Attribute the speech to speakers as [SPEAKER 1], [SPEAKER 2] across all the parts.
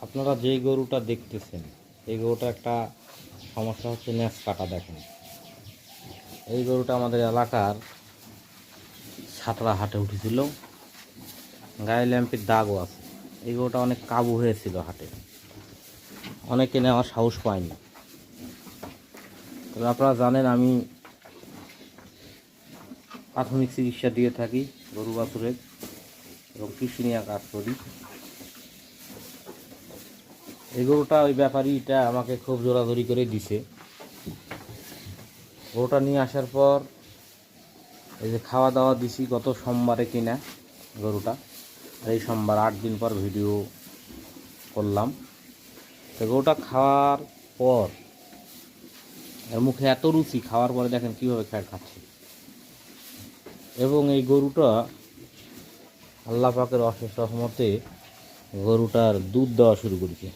[SPEAKER 1] আপনারা যেই গরুটা দেখতেছেন এই গরুটা একটা সমস্যা হচ্ছে ন্যাস কাটা। দেখেন এই গরুটা আমাদের এলাকার ছাতড়া হাটে উঠেছিল, গায়ে ল্যাম্পের দাগও আছে। এই গরুটা অনেক কাবু হয়েছিল হাটে, অনেকে নেওয়ার সাহস পায়নি। তবে আপনারা জানেন আমি প্রাথমিক চিকিৎসা দিয়ে থাকি গরু বাছুরের এবং কৃষি নিয়ে কাজ করি। এই গরুটা ওই ব্যাপারীটা আমাকে খুব জোরাজোরি করে দিছে। গরুটা নিয়ে আসার পর এই যে খাওয়া দাওয়া দিছি গত সোমবারে কিনা গরুটা, আর এই সোমবার 8 দিন পর ভিডিও করলাম। তো গরুটা খাওয়ার পর এর মুখে এত রুচি, খাওয়ার পরে দেখেন কীভাবে খাচ্ছে। এবং এই গরুটা আল্লাহ পাকের অশেষ রহমতে গরুটার দুধ দেওয়া শুরু করেছে।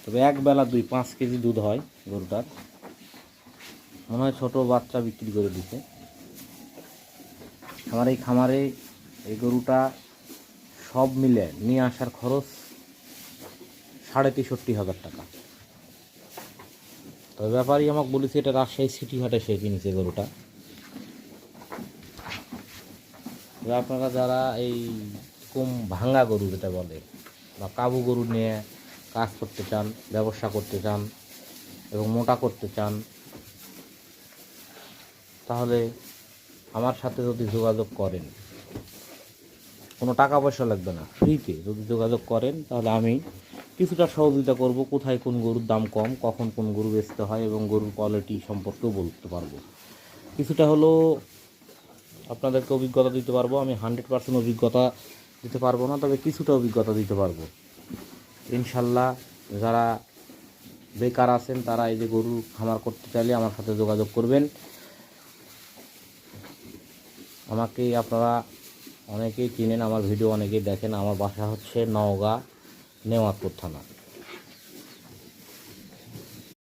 [SPEAKER 1] তবে একবেলা 5 কেজি দুধ হয় গরুটার। মনে হয় ছোটো বাচ্চা বিক্রি করে দিছে। আমার এই খামারে এই গরুটা সব মিলে নিয়ে আসার খরচ 63,500 টাকা। তবে ব্যাপারই আমাকে বলেছে এটা রাজশাহী সিটি হাটে সে কিনেছে গরুটা। আপনারা যারা এই কম ভাঙ্গা গরু যেটা বলে বা কাবু গরু নিয়ে কাজ করতে চান, ব্যবসা করতে চান এবং মোটা করতে চান, তাহলে আমার সাথে যদি যোগাযোগ করেন, কোনো টাকা পয়সা লাগবে না, ফ্রিতে যদি যোগাযোগ করেন তাহলে আমি কিছুটা সহযোগিতা করব। কোথায় কোন গরুর দাম কম, কখন কোন গরু বেচতে হয় এবং গরুর কোয়ালিটি সম্পর্কেও বলতে পারবো। কিছুটা হলো আপনাদেরকে অভিজ্ঞতা দিতে পারবো। আমি 100% অভিজ্ঞতা দিতে পারবো না, তবে কিছুটা অভিজ্ঞতা দিতে পারবো ইনশাল্লাহ। যারা বেকার আছেন তারা এই যে গরু খামার করতে চাইলে আমার সাথে যোগাযোগ করবেন। আমাকে আপনারা অনেকেই চিনেন, আমার ভিডিও অনেকেই দেখেন। আমার বাসা হচ্ছে নওগাঁ, নেওয়াতপুর থানা।